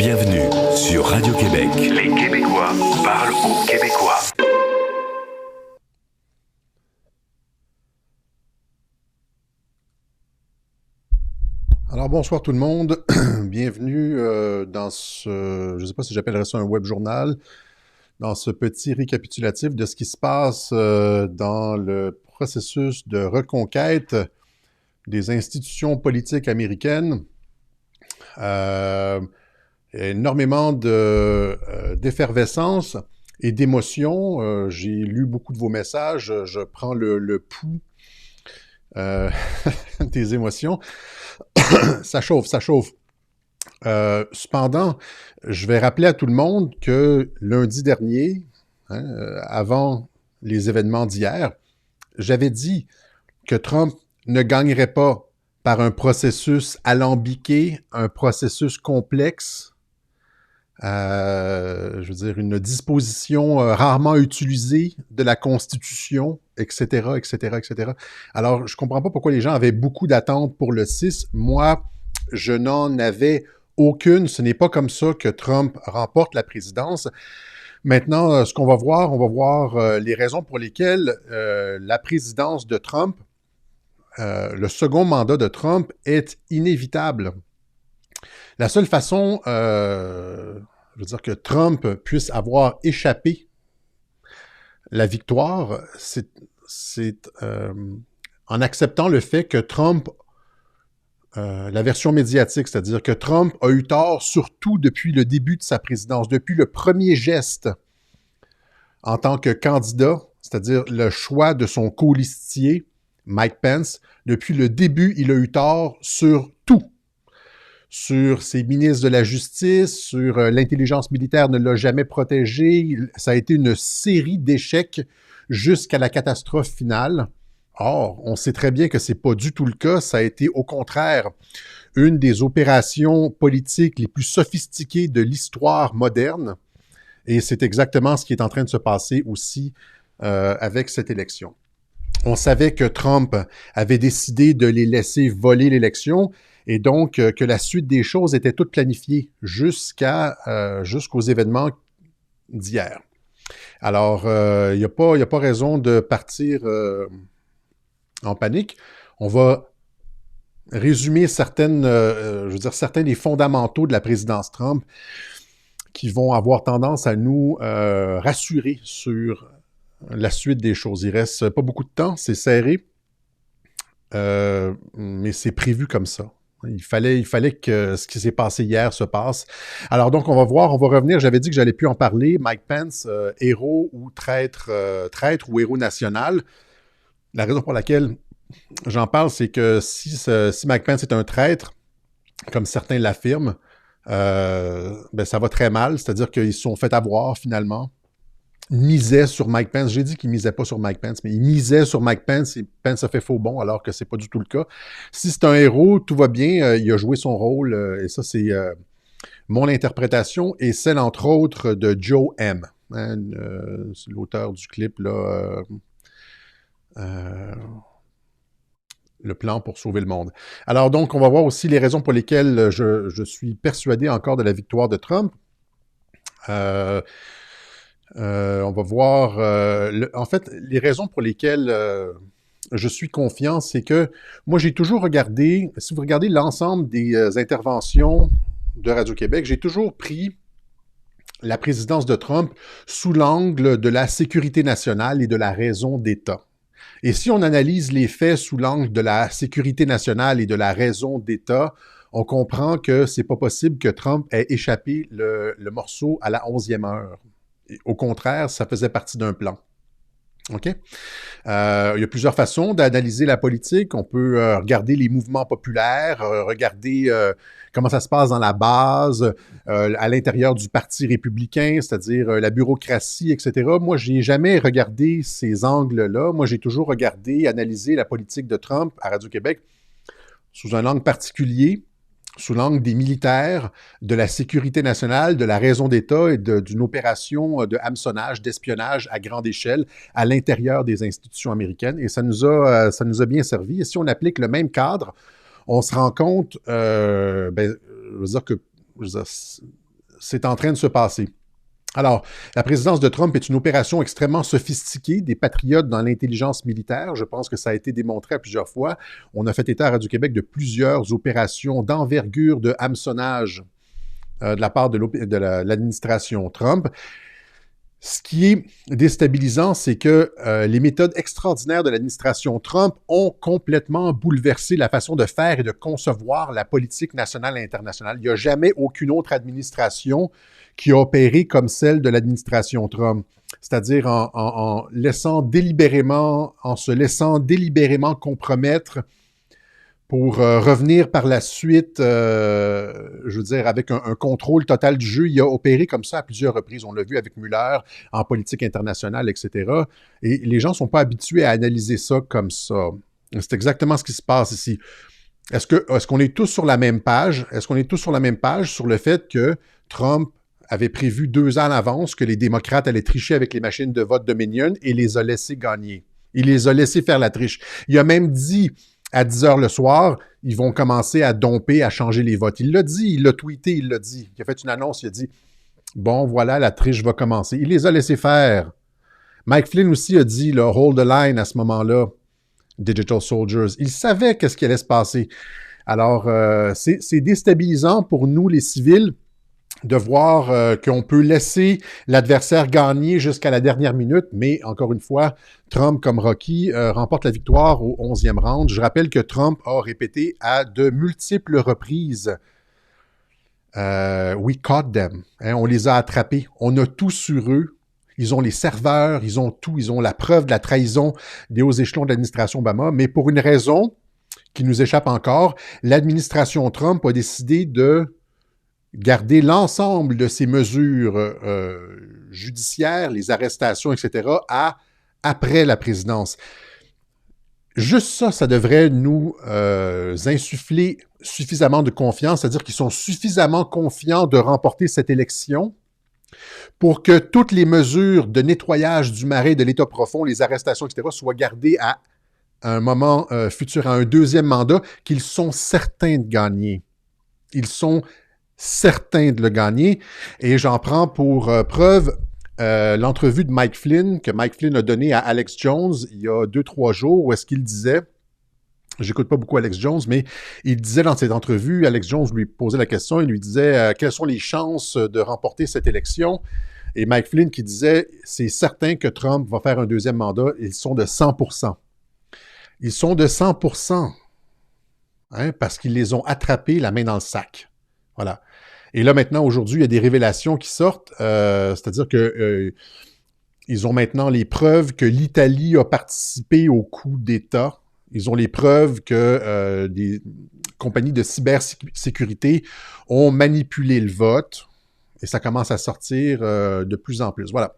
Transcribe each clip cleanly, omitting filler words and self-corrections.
Bienvenue sur Radio-Québec. Les Québécois parlent aux Québécois. Alors bonsoir tout le monde, bienvenue dans ce, je ne sais pas si j'appellerais ça un web journal, dans ce petit récapitulatif de ce qui se passe dans le processus de reconquête des institutions politiques américaines. Énormément d'effervescence et d'émotion. J'ai lu beaucoup de vos messages, je prends le pouls des émotions. Ça chauffe, ça chauffe. Cependant, je vais rappeler à tout le monde que lundi dernier, avant les événements d'hier, j'avais dit que Trump ne gagnerait pas par un processus alambiqué, un processus complexe, je veux dire, une disposition rarement utilisée de la Constitution, etc., etc., etc. Alors, je comprends pas pourquoi les gens avaient beaucoup d'attentes pour le 6. Moi, je n'en avais aucune. Ce n'est pas comme ça que Trump remporte la présidence. Maintenant, ce qu'on va voir les raisons pour lesquelles la présidence de Trump, le second mandat de Trump est inévitable. La seule façon, je veux dire, que Trump puisse avoir échappé la victoire, c'est en acceptant le fait que Trump, la version médiatique, c'est-à-dire que Trump a eu tort surtout depuis le début de sa présidence, depuis le premier geste en tant que candidat, c'est-à-dire le choix de son colistier, Mike Pence. Depuis le début, il a eu tort sur tout. Sur ses ministres de la Justice, sur l'intelligence militaire ne l'a jamais protégé. Ça a été une série d'échecs jusqu'à la catastrophe finale. Or, on sait très bien que c'est pas du tout le cas. Ça a été au contraire une des opérations politiques les plus sophistiquées de l'histoire moderne. Et c'est exactement ce qui est en train de se passer aussi avec cette élection. On savait que Trump avait décidé de les laisser voler l'élection et donc que la suite des choses était toute planifiée jusqu'aux événements d'hier. Alors, il n'y a pas raison de partir en panique. On va résumer certains des fondamentaux de la présidence Trump qui vont avoir tendance à nous rassurer sur la suite des choses. Il reste pas beaucoup de temps, c'est serré, mais c'est prévu comme ça. Il fallait que ce qui s'est passé hier se passe. Alors donc, on va revenir. J'avais dit que j'allais plus en parler. Mike Pence, héros ou traître ou héros national. La raison pour laquelle j'en parle, c'est que si Mike Pence est un traître, comme certains l'affirment, ça va très mal. C'est-à-dire qu'ils se sont fait avoir finalement. Misait sur Mike Pence. J'ai dit qu'il misait pas sur Mike Pence, mais il misait sur Mike Pence et Pence a fait faux bond alors que c'est pas du tout le cas. Si c'est un héros, tout va bien, il a joué son rôle et ça c'est mon interprétation et celle entre autres de Joe M. Hein, c'est l'auteur du clip là, le plan pour sauver le monde. Alors donc on va voir aussi les raisons pour lesquelles je suis persuadé encore de la victoire de Trump. On va voir, en fait, les raisons pour lesquelles je suis confiant, c'est que moi, j'ai toujours regardé, si vous regardez l'ensemble des interventions de Radio-Québec, j'ai toujours pris la présidence de Trump sous l'angle de la sécurité nationale et de la raison d'État. Et si on analyse les faits sous l'angle de la sécurité nationale et de la raison d'État, on comprend que c'est pas possible que Trump ait échappé le morceau à la 11e heure. Au contraire, ça faisait partie d'un plan. OK? Il y a plusieurs façons d'analyser la politique. On peut regarder les mouvements populaires, regarder comment ça se passe dans la base, à l'intérieur du Parti républicain, c'est-à-dire la bureaucratie, etc. Moi, je n'ai jamais regardé ces angles-là. Moi, j'ai toujours regardé, analysé la politique de Trump à Radio-Québec sous un angle particulier, sous l'angle des militaires, de la sécurité nationale, de la raison d'État et d'une opération de hameçonnage, d'espionnage à grande échelle à l'intérieur des institutions américaines. Et ça nous a bien servi. Et si on applique le même cadre, on se rend compte, je veux dire que c'est en train de se passer. Alors, la présidence de Trump est une opération extrêmement sophistiquée des patriotes dans l'intelligence militaire. Je pense que ça a été démontré à plusieurs fois. On a fait état à Radio-Québec de plusieurs opérations d'envergure de hameçonnage de la part de l'administration Trump. Ce qui est déstabilisant, c'est que les méthodes extraordinaires de l'administration Trump ont complètement bouleversé la façon de faire et de concevoir la politique nationale et internationale. Il n'y a jamais aucune autre administration qui a opéré comme celle de l'administration Trump, c'est-à-dire en se laissant délibérément compromettre pour revenir par la suite, je veux dire, avec un contrôle total du jeu. Il a opéré comme ça à plusieurs reprises. On l'a vu avec Mueller en politique internationale, etc. Et les gens ne sont pas habitués à analyser ça comme ça. C'est exactement ce qui se passe ici. Est-ce qu'on est tous sur la même page? Est-ce qu'on est tous sur la même page sur le fait que Trump avait prévu 2 ans à l'avance que les démocrates allaient tricher avec les machines de vote Dominion et les a laissés gagner? Il les a laissés faire la triche. Il a même dit à 10 heures le soir, ils vont commencer à domper, à changer les votes. Il l'a dit, il l'a tweeté, il l'a dit. Il a fait une annonce, il a dit « Bon, voilà, la triche va commencer. » Il les a laissés faire. Mike Flynn aussi a dit « Hold the line » à ce moment-là, Digital Soldiers. Il savait qu'est-ce qui allait se passer. Alors, c'est déstabilisant pour nous, les civils, de voir qu'on peut laisser l'adversaire gagner jusqu'à la dernière minute, mais encore une fois, Trump, comme Rocky, remporte la victoire au 11e round. Je rappelle que Trump a répété à de multiples reprises « We caught them ». On les a attrapés. On a tout sur eux. Ils ont les serveurs, ils ont tout. Ils ont la preuve de la trahison des hauts échelons de l'administration Obama, mais pour une raison qui nous échappe encore, l'administration Trump a décidé de garder l'ensemble de ces mesures judiciaires, les arrestations, etc., après la présidence. Juste ça, ça devrait nous insuffler suffisamment de confiance, c'est-à-dire qu'ils sont suffisamment confiants de remporter cette élection pour que toutes les mesures de nettoyage du marais de l'État profond, les arrestations, etc., soient gardées à un moment futur, à un 2e mandat, qu'ils sont certains de gagner. Ils sont certain de le gagner. Et j'en prends pour preuve l'entrevue de Mike Flynn, que Mike Flynn a donnée à Alex Jones il y a 2-3 jours, où est-ce qu'il disait, j'écoute pas beaucoup Alex Jones, mais il disait dans cette entrevue, Alex Jones lui posait la question, il lui disait quelles sont les chances de remporter cette élection? Et Mike Flynn qui disait, c'est certain que Trump va faire un 2e mandat, ils sont de 100%. Ils sont de 100%, parce qu'ils les ont attrapés la main dans le sac. Voilà. Et là, maintenant, aujourd'hui, il y a des révélations qui sortent, c'est-à-dire que ils ont maintenant les preuves que l'Italie a participé au coup d'État. Ils ont les preuves que des compagnies de cybersécurité ont manipulé le vote. Et ça commence à sortir de plus en plus. Voilà.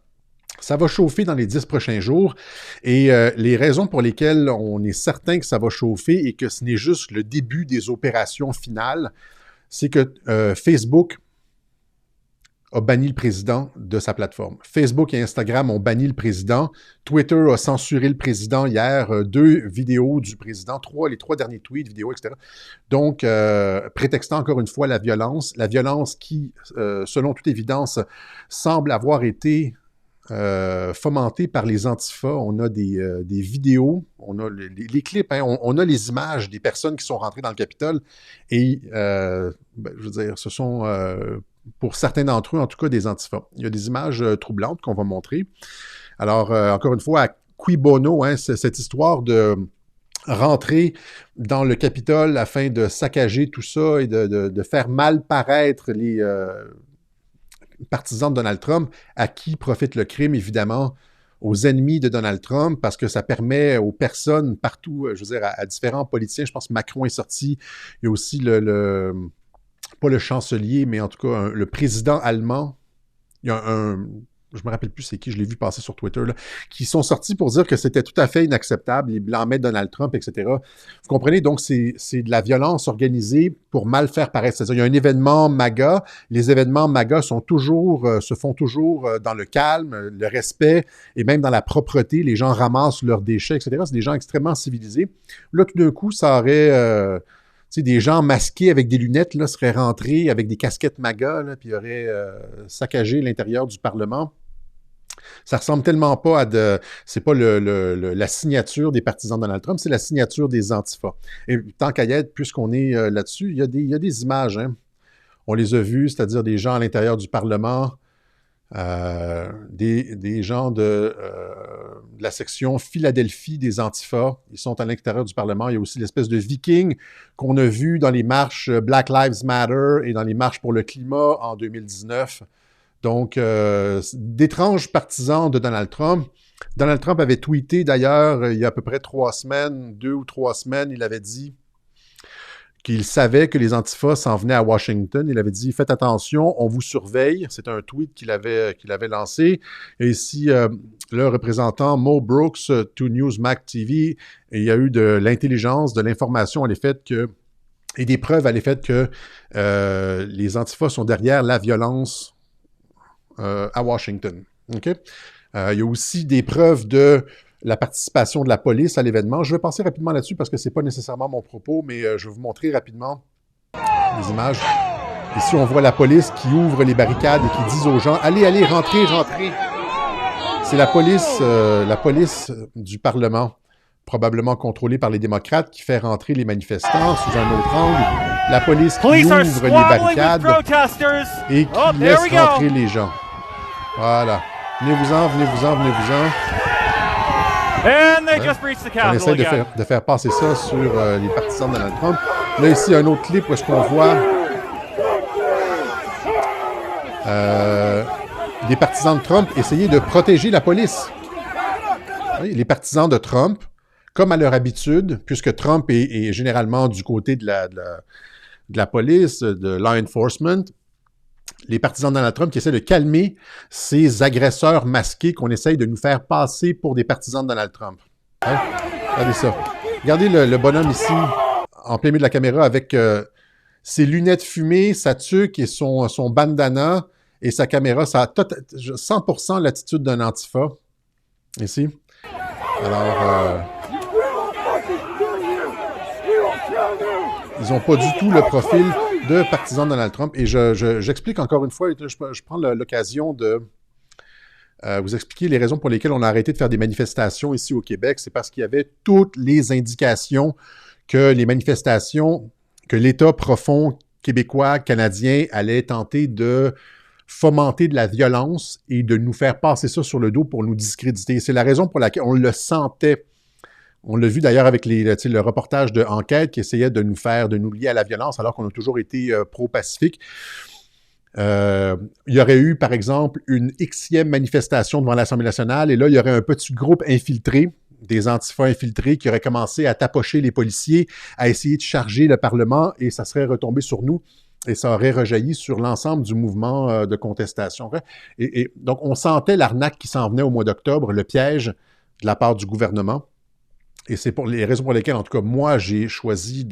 Ça va chauffer dans les 10 prochains jours. Et les raisons pour lesquelles on est certain que ça va chauffer et que ce n'est juste le début des opérations finales, c'est que Facebook a banni le président de sa plateforme. Facebook et Instagram ont banni le président. Twitter a censuré le président hier, 2 vidéos du président, les 3 derniers tweets, vidéos, etc. Donc, prétextant encore une fois la violence qui, selon toute évidence, semble avoir été fomentée par les antifas. On a des vidéos, on a les clips, on a les images des personnes qui sont rentrées dans le Capitole et, je veux dire, ce sont, pour certains d'entre eux, en tout cas, des antifas. Il y a des images troublantes qu'on va montrer. Alors, encore une fois, à cui bono, cette histoire de rentrer dans le Capitole afin de saccager tout ça et de faire mal paraître les partisans de Donald Trump, à qui profite le crime, évidemment, aux ennemis de Donald Trump, parce que ça permet aux personnes partout, je veux dire, à différents politiciens, je pense que Macron est sorti, il y a aussi pas le chancelier, mais en tout cas, le président allemand, il y a je me rappelle plus c'est qui, je l'ai vu passer sur Twitter, là, qui sont sortis pour dire que c'était tout à fait inacceptable, les blâmaient Donald Trump, etc. Vous comprenez? Donc, c'est de la violence organisée pour mal faire paraître. C'est-à-dire, il y a un événement MAGA, les événements MAGA se font toujours dans le calme, le respect, et même dans la propreté, les gens ramassent leurs déchets, etc. C'est des gens extrêmement civilisés. Là, tout d'un coup, ça aurait sais, des gens masqués avec des lunettes là, seraient rentrés avec des casquettes MAGA, là, puis auraient saccagé l'intérieur du Parlement. Ça ressemble tellement pas à de... C'est pas la signature des partisans de Donald Trump, c'est la signature des Antifa. Et tant qu'à y être, puisqu'on est là-dessus, il y a des images, hein. On les a vues, c'est-à-dire des gens à l'intérieur du Parlement, des gens de la section Philadelphie des Antifa. Ils sont à l'intérieur du Parlement. Il y a aussi l'espèce de viking qu'on a vu dans les marches Black Lives Matter et dans les marches pour le climat en 2019. Donc, d'étranges partisans de Donald Trump. Donald Trump avait tweeté, d'ailleurs, il y a à peu près 3 semaines, 2 ou 3 semaines, il avait dit qu'il savait que les Antifas s'en venaient à Washington. Il avait dit « Faites attention, on vous surveille ». C'est un tweet qu'il avait lancé. Et ici, le représentant Mo Brooks, to Newsmax TV, et il y a eu de l'intelligence, de l'information à l'effet que, et des preuves à l'effet que les Antifas sont derrière la violence à Washington. Okay? Il y a aussi des preuves de la participation de la police à l'événement. Je vais passer rapidement là-dessus parce que ce n'est pas nécessairement mon propos, mais je vais vous montrer rapidement les images. Ici, on voit la police qui ouvre les barricades et qui dit aux gens « Allez, allez, rentrez, rentrez ». C'est la police du Parlement, probablement contrôlée par les démocrates, qui fait rentrer les manifestants sous un autre angle. La police qui ouvre les barricades et qui laisse rentrer les gens. Voilà. Venez-vous-en, venez-vous-en, venez-vous-en. On essaie de faire passer ça sur les partisans de Donald Trump. Là, ici, un autre clip où est-ce qu'on voit des partisans de Trump essayer de protéger la police. Oui, les partisans de Trump, comme à leur habitude, puisque Trump est généralement du côté de la police, de law enforcement, les partisans de Donald Trump qui essaient de calmer ces agresseurs masqués qu'on essaye de nous faire passer pour des partisans de Donald Trump. Hein? Regardez ça. Regardez le bonhomme ici, en plein milieu de la caméra, avec ses lunettes fumées, sa tuque et son bandana et sa caméra. Ça a 100% l'attitude d'un antifa. Ici. Alors, ils n'ont pas du tout le profil de partisans de Donald Trump. Et j'explique encore une fois, je prends l'occasion de vous expliquer les raisons pour lesquelles on a arrêté de faire des manifestations ici au Québec. C'est parce qu'il y avait toutes les indications que les manifestations, que l'État profond québécois, canadien, allait tenter de fomenter de la violence et de nous faire passer ça sur le dos pour nous discréditer. C'est la raison pour laquelle on le sentait. On l'a vu d'ailleurs avec le reportage de Enquête qui essayait de nous lier à la violence alors qu'on a toujours été pro-pacifique. Il y aurait eu, par exemple, une Xème manifestation devant l'Assemblée nationale et là, il y aurait un petit groupe infiltré, des antifas infiltrés qui auraient commencé à tapocher les policiers, à essayer de charger le Parlement et ça serait retombé sur nous et ça aurait rejailli sur l'ensemble du mouvement de contestation. Et donc, on sentait l'arnaque qui s'en venait au mois d'octobre, le piège de la part du gouvernement. Et c'est pour les raisons pour lesquelles, en tout cas, moi, j'ai choisi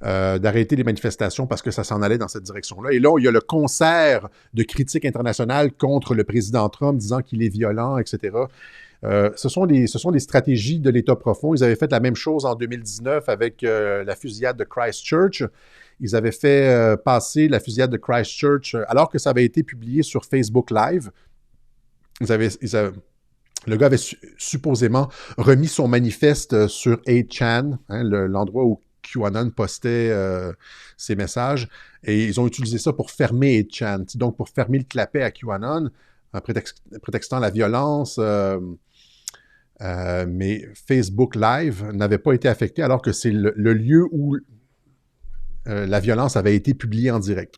d'arrêter les manifestations parce que ça s'en allait dans cette direction-là. Et là, il y a le concert de critiques internationales contre le président Trump disant qu'il est violent, etc. Ce sont des stratégies de l'État profond. Ils avaient fait la même chose en 2019 avec la fusillade de Christchurch. Ils avaient fait passer la fusillade de Christchurch alors que ça avait été publié sur Facebook Live. Le gars avait supposément remis son manifeste sur 8chan, hein, l'endroit où QAnon postait ses messages, et ils ont utilisé ça pour fermer 8chan, donc pour fermer le clapet à QAnon, prétextant la violence, mais Facebook Live n'avait pas été affecté alors que c'est le lieu où la violence avait été publiée en direct.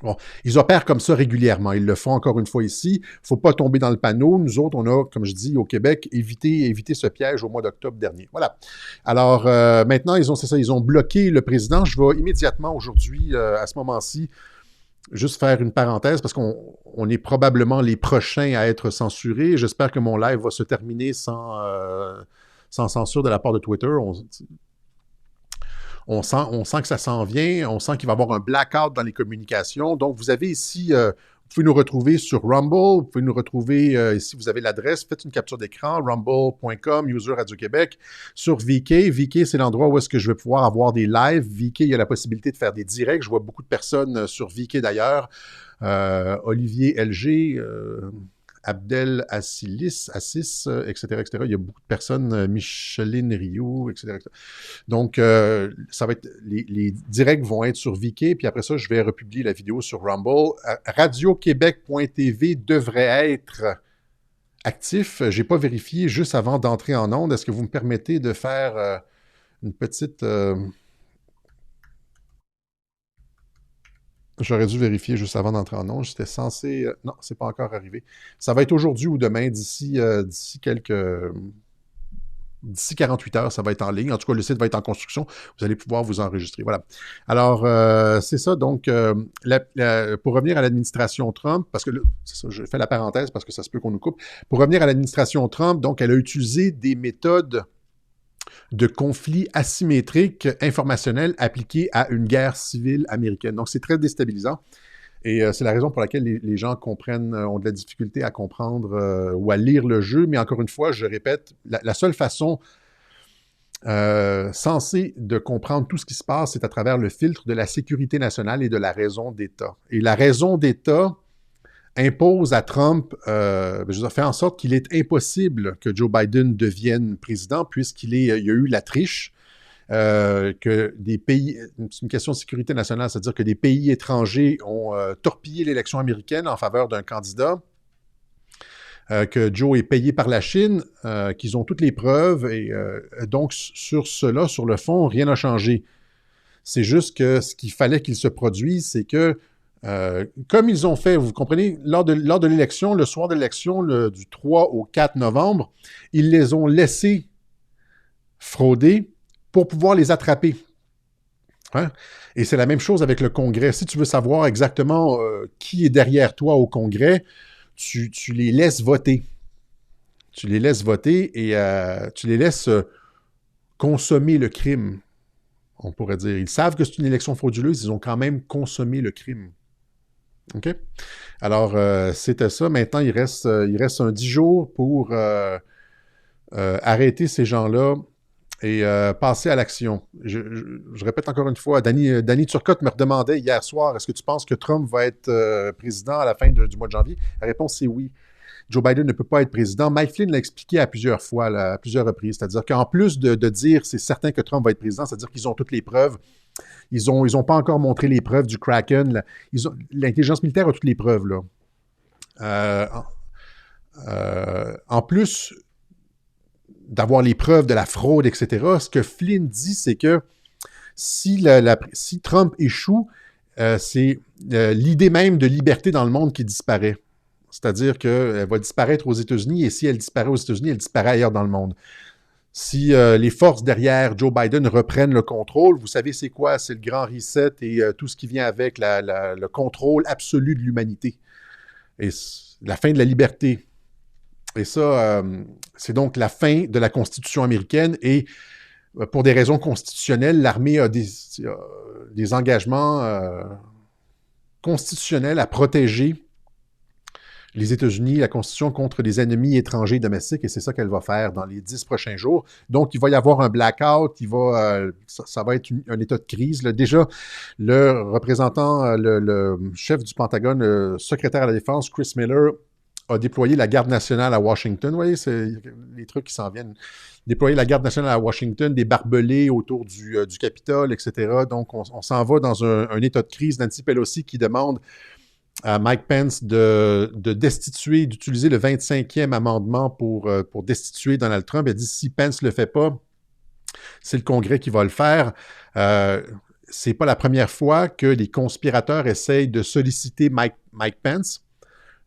Bon, ils opèrent comme ça régulièrement. Ils le font encore une fois ici. Il ne faut pas tomber dans le panneau. Nous autres, on a, comme je dis, au Québec, évité ce piège au mois d'octobre dernier. Voilà. Alors, maintenant, ils ont bloqué le président. Je vais immédiatement aujourd'hui, à ce moment-ci, juste faire une parenthèse parce qu'on est probablement les prochains à être censurés. J'espère que mon live va se terminer sans censure de la part de Twitter. On sent que ça s'en vient, on sent qu'il va y avoir un blackout dans les communications. Donc, vous avez ici, vous pouvez nous retrouver sur Rumble, vous pouvez nous retrouver, si vous avez l'adresse, faites une capture d'écran, rumble.com, user Radio-Québec, sur VK. VK, c'est l'endroit où est-ce que je vais pouvoir avoir des lives. VK, il y a la possibilité de faire des directs. Je vois beaucoup de personnes sur VK d'ailleurs. Olivier LG, Abdel Assis, etc., etc. Il y a beaucoup de personnes, Micheline Rio, etc., etc. Donc, ça va être, les directs vont être sur VK, puis après ça, je vais republier la vidéo sur Rumble. Radio-Québec.tv devrait être actif. Je n'ai pas vérifié juste avant d'entrer en onde. Est-ce que vous me permettez de faire une petite... J'aurais dû vérifier juste avant d'entrer en onde. J'étais censé... non, c'est pas encore arrivé. Ça va être aujourd'hui ou demain, d'ici D'ici 48 heures, ça va être en ligne. En tout cas, le site va être en construction. Vous allez pouvoir vous enregistrer. Voilà. Alors, c'est ça. Donc, pour revenir à l'administration Trump, parce que là, c'est ça, je fais la parenthèse parce que ça se peut qu'on nous coupe. Pour revenir à l'administration Trump, donc, elle a utilisé des méthodes de conflit asymétrique informationnel appliquées à une guerre civile américaine. Donc, c'est très déstabilisant. Et c'est la raison pour laquelle les gens ont de la difficulté à comprendre ou à lire le jeu. Mais encore une fois, je répète, la seule façon sensée de comprendre tout ce qui se passe, c'est à travers le filtre de la sécurité nationale et de la raison d'État. Et la raison d'État impose à Trump, fait en sorte qu'il est impossible que Joe Biden devienne président puisqu'il y a eu la triche. Que des pays, c'est une question de sécurité nationale, c'est-à-dire que des pays étrangers ont torpillé l'élection américaine en faveur d'un candidat, que Joe est payé par la Chine, qu'ils ont toutes les preuves, et donc sur cela, sur le fond, rien n'a changé. C'est juste que ce qu'il fallait qu'il se produise, c'est que, comme ils ont fait, vous comprenez, lors de l'élection, le soir de l'élection, du 3 au 4 novembre, ils les ont laissés frauder pour pouvoir les attraper. Hein? Et c'est la même chose avec le Congrès. Si tu veux savoir exactement qui est derrière toi au Congrès, tu les laisses voter. Tu les laisses voter et tu les laisses consommer le crime, on pourrait dire. Ils savent que c'est une élection frauduleuse, ils ont quand même consommé le crime. OK? Alors, c'était ça. Maintenant, il reste un 10 jours pour arrêter ces gens-là et passer à l'action. Je répète encore une fois, Danny Turcotte me demandait hier soir, est-ce que tu penses que Trump va être président à la fin du mois de janvier? La réponse, c'est oui. Joe Biden ne peut pas être président. Mike Flynn l'a expliqué à plusieurs fois, là, à plusieurs reprises. C'est-à-dire qu'en plus de dire c'est certain que Trump va être président, c'est-à-dire qu'ils ont toutes les preuves. Ils ont pas encore montré les preuves du Kraken. L'intelligence militaire a toutes les preuves, là. En plus d'avoir les preuves de la fraude, etc., ce que Flynn dit, c'est que si Trump échoue, c'est l'idée même de liberté dans le monde qui disparaît. C'est-à-dire qu'elle va disparaître aux États-Unis, et si elle disparaît aux États-Unis, elle disparaît ailleurs dans le monde. Si les forces derrière Joe Biden reprennent le contrôle, vous savez c'est quoi? C'est le grand reset et tout ce qui vient avec le contrôle absolu de l'humanité. Et la fin de la liberté. Et ça, c'est donc la fin de la Constitution américaine. Et pour des raisons constitutionnelles, l'armée a des engagements constitutionnels à protéger les États-Unis, la Constitution, contre des ennemis étrangers domestiques, et c'est ça qu'elle va faire dans les 10 prochains jours. Donc, il va y avoir un blackout, ça va être un état de crise. Là. Déjà, le représentant, le chef du Pentagone, le secrétaire à la Défense, Chris Miller, a déployé la garde nationale à Washington. Vous voyez, c'est les trucs qui s'en viennent. Déployer la garde nationale à Washington, des barbelés autour du Capitole, etc. Donc, on s'en va dans un état de crise. Nancy Pelosi qui demande à Mike Pence de destituer, d'utiliser le 25e amendement pour destituer Donald Trump. Elle dit, si Pence ne le fait pas, c'est le Congrès qui va le faire. C'est pas la première fois que les conspirateurs essayent de solliciter Mike Pence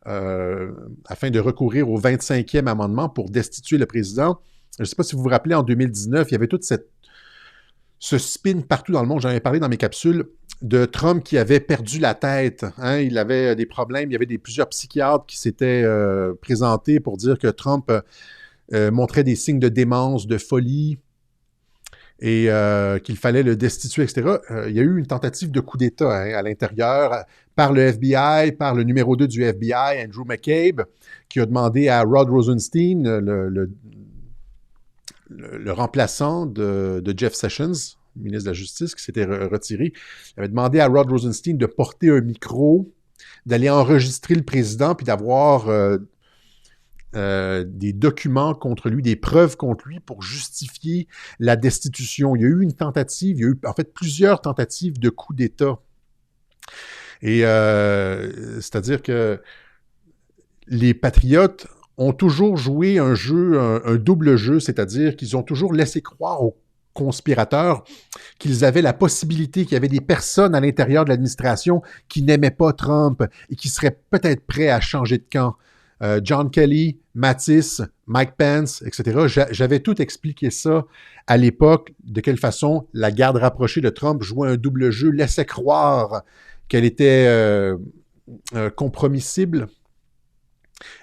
afin de recourir au 25e amendement pour destituer le président. Je ne sais pas si vous vous rappelez, en 2019, il y avait tout ce spin partout dans le monde. J'en avais parlé dans mes capsules de Trump qui avait perdu la tête. Hein? Il avait des problèmes. Il y avait plusieurs psychiatres qui s'étaient présentés pour dire que Trump montrait des signes de démence, de folie. et qu'il fallait le destituer, etc. Il y a eu une tentative de coup d'État à l'intérieur par le FBI, par le numéro 2 du FBI, Andrew McCabe, qui a demandé à Rod Rosenstein, le remplaçant de Jeff Sessions, ministre de la Justice, qui s'était retiré. Il avait demandé à Rod Rosenstein de porter un micro, d'aller enregistrer le président, puis d'avoir des documents contre lui, des preuves contre lui pour justifier la destitution. Il y a eu une tentative, il y a eu en fait plusieurs tentatives de coup d'État. Et c'est-à-dire que les patriotes ont toujours joué un jeu, un double jeu, c'est-à-dire qu'ils ont toujours laissé croire aux conspirateurs qu'ils avaient la possibilité, qu'il y avait des personnes à l'intérieur de l'administration qui n'aimaient pas Trump et qui seraient peut-être prêts à changer de camp. John Kelly, Mattis, Mike Pence, etc. J'avais tout expliqué ça à l'époque, de quelle façon la garde rapprochée de Trump jouait un double jeu, laissait croire qu'elle était compromissible.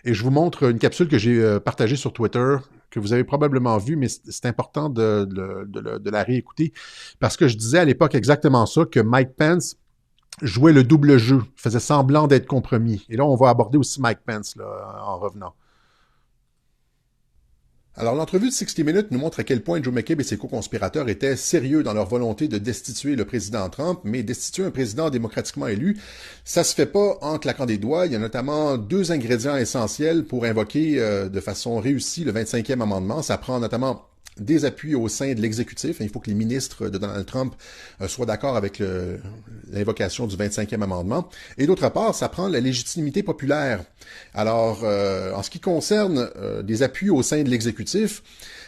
Et je vous montre une capsule que j'ai partagée sur Twitter, que vous avez probablement vue, mais c'est important de la réécouter, parce que je disais à l'époque exactement ça, que Mike Pence jouait le double jeu, faisait semblant d'être compromis. Et là, on va aborder aussi Mike Pence là, en revenant. Alors, l'entrevue de 60 Minutes nous montre à quel point Joe McCabe et ses co-conspirateurs étaient sérieux dans leur volonté de destituer le président Trump, mais destituer un président démocratiquement élu, ça se fait pas en claquant des doigts. Il y a notamment 2 ingrédients essentiels pour invoquer de façon réussie le 25e amendement. Ça prend notamment des appuis au sein de l'exécutif. Il faut que les ministres de Donald Trump soient d'accord avec l'invocation du 25e amendement. Et d'autre part, ça prend la légitimité populaire. Alors, en ce qui concerne des appuis au sein de l'exécutif,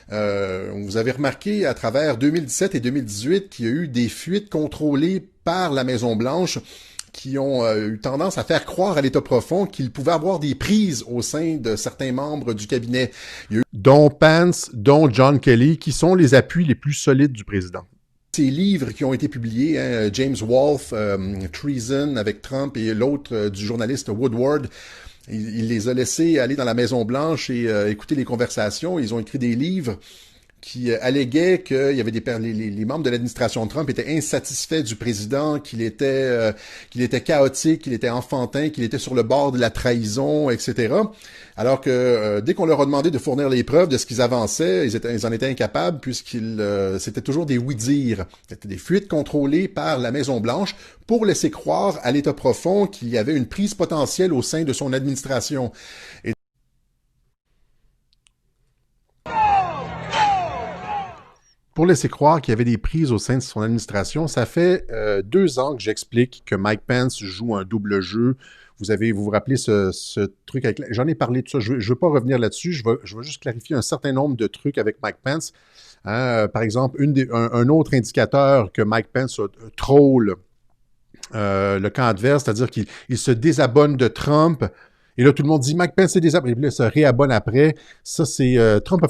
vous avez remarqué à travers 2017 et 2018 qu'il y a eu des fuites contrôlées par la Maison-Blanche qui ont eu tendance à faire croire à l'État profond qu'il pouvait avoir des prises au sein de certains membres du cabinet. Dont Pence, dont John Kelly, qui sont les appuis les plus solides du président. Ces livres qui ont été publiés, hein, James Wolfe, Treason avec Trump et l'autre du journaliste Woodward, il les a laissés aller dans la Maison-Blanche et écouter les conversations. Ils ont écrit des livres qui alléguait qu'il y avait les membres de l'administration de Trump étaient insatisfaits du président, qu'il était chaotique, qu'il était enfantin, qu'il était sur le bord de la trahison, etc. Alors que dès qu'on leur a demandé de fournir les preuves de ce qu'ils avançaient, ils en étaient incapables c'était toujours des oui-dire. C'était des fuites contrôlées par la Maison-Blanche pour laisser croire à l'État profond qu'il y avait une prise potentielle au sein de son administration. Pour laisser croire qu'il y avait des prises au sein de son administration, ça fait 2 ans que j'explique que Mike Pence joue un double jeu. Vous vous rappelez ce truc avec... J'en ai parlé de ça, je ne veux pas revenir là-dessus, je vais juste clarifier un certain nombre de trucs avec Mike Pence. Par exemple, un autre indicateur que Mike Pence troll le camp adverse, c'est-à-dire qu'il se désabonne de Trump. Et là, tout le monde dit « Mike Pence se désabonne », et puis là, il se réabonne après. Ça, Trump a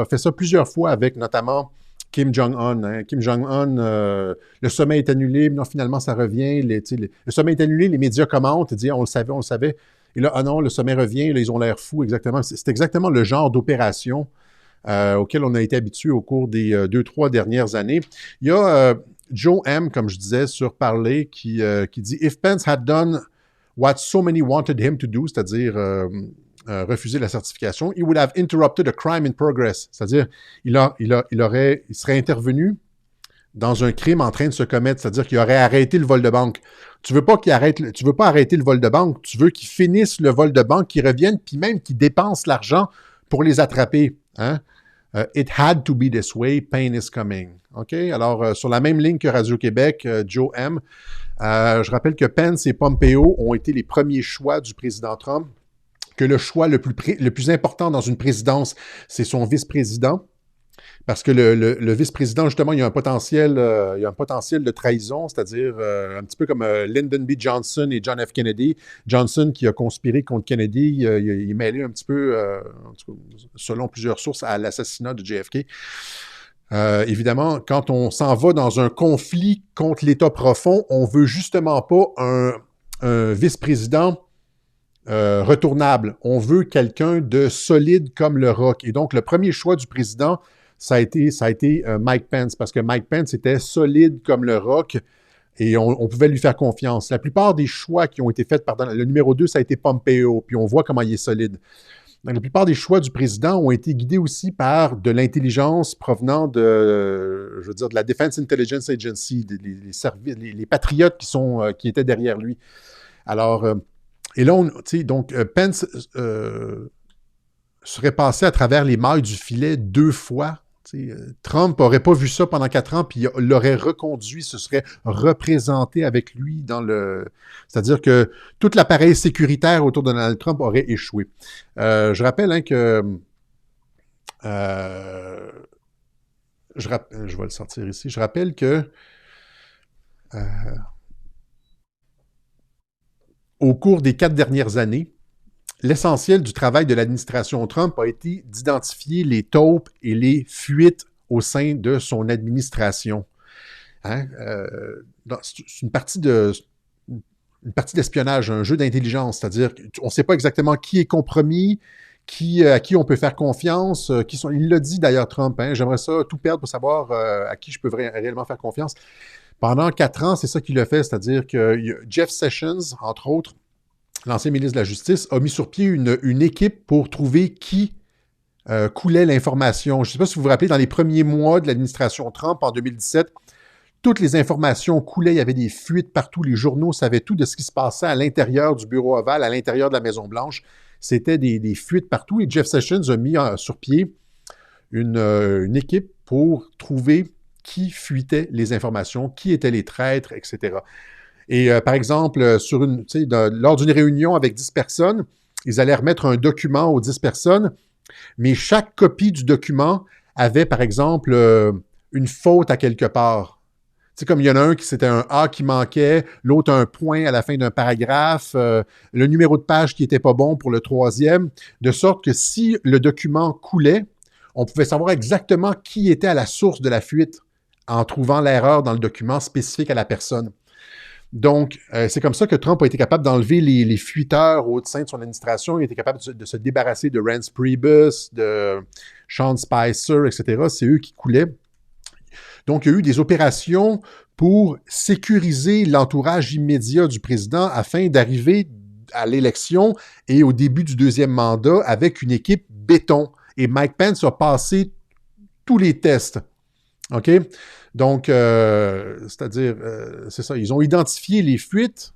fait ça plusieurs fois avec notamment Kim Jong-un. Hein. Kim Jong-un, le sommet est annulé, mais non, finalement, ça revient. Le sommet est annulé, les médias commentent, ils disent « on le savait ». Et là, ah non, le sommet revient, là, ils ont l'air fous, exactement. C'est exactement le genre d'opération auquel on a été habitué au cours des 2-3 dernières années. Il y a Joe M., comme je disais, sur Parler, qui dit « If Pence had done what so many wanted him to do », c'est-à-dire refuser la certification, « he would have interrupted a crime in progress », c'est-à-dire il serait intervenu dans un crime en train de se commettre, c'est-à-dire qu'il aurait arrêté le vol de banque. Tu veux pas arrêter le vol de banque, tu veux qu'il finisse le vol de banque, qu'il revienne, puis même qu'il dépense l'argent pour les attraper. Hein? It had to be this way, pain is coming. OK? Alors, sur la même ligne que Radio-Québec, Joe M., je rappelle que Pence et Pompeo ont été les premiers choix du président Trump, que le choix le plus important dans une présidence, c'est son vice-président, parce que le vice-président, justement, il y a un potentiel de trahison, c'est-à-dire un petit peu comme Lyndon B. Johnson et John F. Kennedy. Johnson qui a conspiré contre Kennedy, il est mêlé un petit peu, selon plusieurs sources, à l'assassinat de JFK. Évidemment, quand on s'en va dans un conflit contre l'État profond, on veut justement pas un vice-président retournable. On veut quelqu'un de solide comme le roc. Et donc, le premier choix du président, ça a été Mike Pence, parce que Mike Pence était solide comme le roc et on pouvait lui faire confiance. La plupart des choix qui ont été faits par le numéro 2, ça a été Pompeo, puis on voit comment il est solide. Donc, la plupart des choix du président ont été guidés aussi par de l'intelligence provenant de la Defense Intelligence Agency, les services, les patriotes qui étaient derrière lui. Alors, et là, Pence serait passé à travers les mailles du filet 2 fois. Trump n'aurait pas vu ça pendant 4 ans, puis il l'aurait reconduit, se serait représenté avec lui dans le... C'est-à-dire que tout l'appareil sécuritaire autour de Donald Trump aurait échoué. Je rappelle que... je vais le sortir ici. Je rappelle que au cours des 4 dernières années, l'essentiel du travail de l'administration Trump a été d'identifier les taupes et les fuites au sein de son administration. Hein? C'est une partie d'espionnage, un jeu d'intelligence, c'est-à-dire qu'on ne sait pas exactement qui est compromis, à qui on peut faire confiance. Il l'a dit d'ailleurs, Trump, hein, j'aimerais ça tout perdre pour savoir à qui je peux réellement faire confiance. Pendant 4 ans, c'est ça qu'il a fait, c'est-à-dire que Jeff Sessions, entre autres, l'ancien ministre de la Justice, a mis sur pied une équipe pour trouver qui coulait l'information. Je ne sais pas si vous vous rappelez, dans les premiers mois de l'administration Trump, en 2017, toutes les informations coulaient, il y avait des fuites partout, les journaux savaient tout de ce qui se passait à l'intérieur du bureau ovale, à l'intérieur de la Maison-Blanche. C'était des fuites partout et Jeff Sessions a mis sur pied une équipe pour trouver qui fuitait les informations, qui étaient les traîtres, etc. Et par exemple, lors d'une réunion avec 10 personnes, ils allaient remettre un document aux 10 personnes, mais chaque copie du document avait, par exemple, une faute à quelque part. Tu sais, comme il y en a un qui c'était un A qui manquait, l'autre un point à la fin d'un paragraphe, le numéro de page qui n'était pas bon pour le troisième, de sorte que si le document coulait, on pouvait savoir exactement qui était à la source de la fuite en trouvant l'erreur dans le document spécifique à la personne. Donc, c'est comme ça que Trump a été capable d'enlever les fuiteurs au sein de son administration. Il a été capable de se débarrasser de Reince Priebus, de Sean Spicer, etc. C'est eux qui coulaient. Donc, il y a eu des opérations pour sécuriser l'entourage immédiat du président afin d'arriver à l'élection et au début du deuxième mandat avec une équipe béton. Et Mike Pence a passé tous les tests. OK? Donc, c'est-à-dire, c'est ça, ils ont identifié les fuites.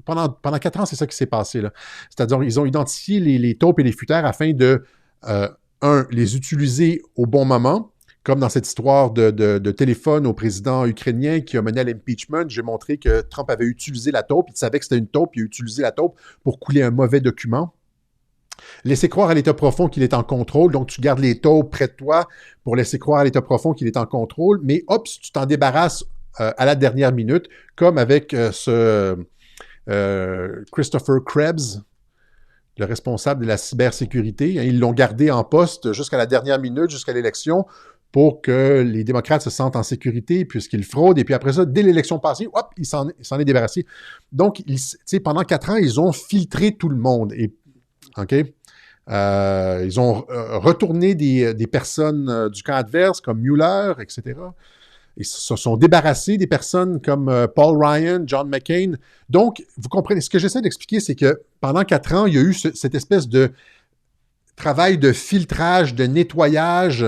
Pendant 4 ans, c'est ça qui s'est passé, là. C'est-à-dire, ils ont identifié les taupes et les fuiteurs afin de, les utiliser au bon moment, comme dans cette histoire de téléphone au président ukrainien qui a mené à l'impeachment. J'ai montré que Trump avait utilisé la taupe, il savait que c'était une taupe, il a utilisé la taupe pour couler un mauvais document. Laisser croire à l'état profond qu'il est en contrôle, donc tu gardes les taupes près de toi pour laisser croire à l'état profond qu'il est en contrôle, mais hop, tu t'en débarrasses à la dernière minute, comme avec Christopher Krebs, le responsable de la cybersécurité. Ils l'ont gardé en poste jusqu'à la dernière minute, jusqu'à l'élection, pour que les démocrates se sentent en sécurité puisqu'ils fraudent. Et puis après ça, dès l'élection passée, hop, il s'en est débarrassé. Donc, pendant 4 ans, ils ont filtré tout le monde. Et OK? Ils ont retourné des personnes du camp adverse, comme Mueller, etc. Ils se sont débarrassés des personnes comme Paul Ryan, John McCain. Donc, vous comprenez, ce que j'essaie d'expliquer, c'est que pendant 4 ans, il y a eu cette espèce de travail de filtrage, de nettoyage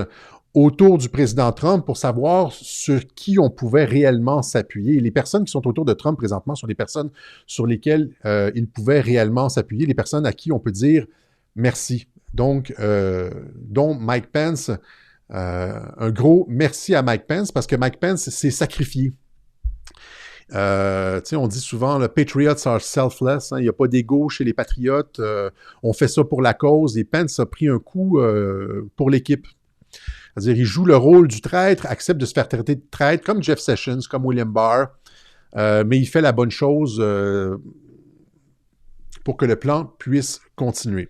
autour du président Trump pour savoir sur qui on pouvait réellement s'appuyer. Et les personnes qui sont autour de Trump présentement sont des personnes sur lesquelles il pouvait réellement s'appuyer, les personnes à qui on peut dire merci. Donc, dont Mike Pence, un gros merci à Mike Pence parce que Mike Pence s'est sacrifié. On dit souvent, le Patriots are selfless, hein, il n'y a pas d'ego chez les patriotes, on fait ça pour la cause, et Pence a pris un coup pour l'équipe. C'est-à-dire, il joue le rôle du traître, accepte de se faire traiter de traître, comme Jeff Sessions, comme William Barr, mais il fait la bonne chose pour que le plan puisse continuer.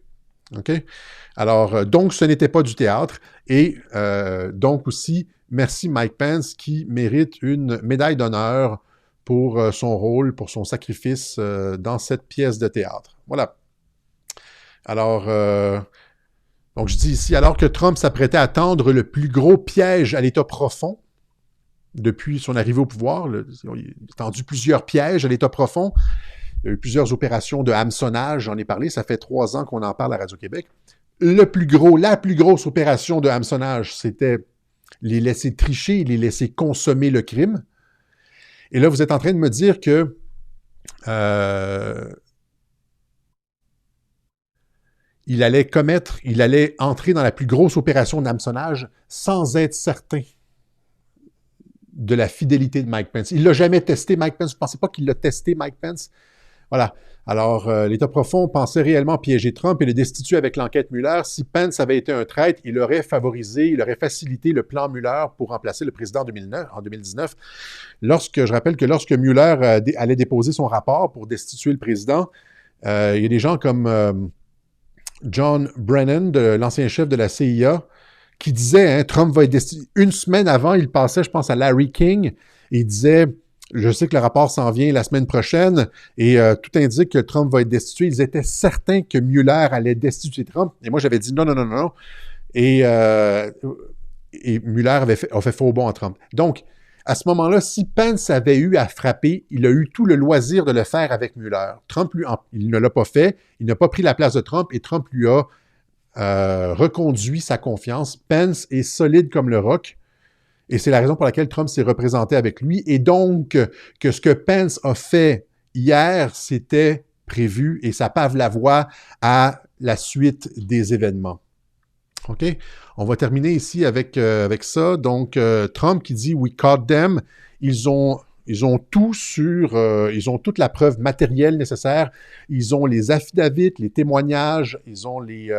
OK? Alors, donc, ce n'était pas du théâtre, et donc aussi, merci Mike Pence, qui mérite une médaille d'honneur pour son rôle, pour son sacrifice dans cette pièce de théâtre. Voilà. Alors, Donc, je dis ici, alors que Trump s'apprêtait à tendre le plus gros piège à l'État profond depuis son arrivée au pouvoir, il a tendu plusieurs pièges à l'État profond. Il y a eu plusieurs opérations de hameçonnage, j'en ai parlé, ça fait 3 ans qu'on en parle à Radio-Québec. La plus grosse opération de hameçonnage, c'était les laisser tricher, les laisser consommer le crime. Et là, vous êtes en train de me dire que il allait entrer dans la plus grosse opération d'hameçonnage sans être certain de la fidélité de Mike Pence. Il ne l'a jamais testé, Mike Pence. Vous ne pensez pas qu'il l'a testé, Mike Pence? Voilà. Alors, l'État profond pensait réellement piéger Trump et le destituer avec l'enquête Mueller. Si Pence avait été un traître, il aurait facilité le plan Mueller pour remplacer le président en 2019. Je rappelle que lorsque Mueller allait déposer son rapport pour destituer le président, il y a des gens comme John Brennan, l'ancien chef de la CIA, qui disait, Trump va être destitué. Une semaine avant, il passait, je pense, à Larry King, et il disait, je sais que le rapport s'en vient la semaine prochaine, et tout indique que Trump va être destitué. Ils étaient certains que Mueller allait destituer Trump, et moi j'avais dit non. Et Mueller a fait faux bond à Trump. Donc, à ce moment-là, si Pence avait eu à frapper, il a eu tout le loisir de le faire avec Mueller. Trump, il ne l'a pas fait, il n'a pas pris la place de Trump, et Trump lui a reconduit sa confiance. Pence est solide comme le roc, et c'est la raison pour laquelle Trump s'est représenté avec lui, et donc que ce que Pence a fait hier, c'était prévu, et ça pave la voie à la suite des événements. OK? On va terminer ici avec ça. Donc, Trump qui dit « We caught them », ils ont tout ils ont toute la preuve matérielle nécessaire. Ils ont les affidavits, les témoignages, ils ont les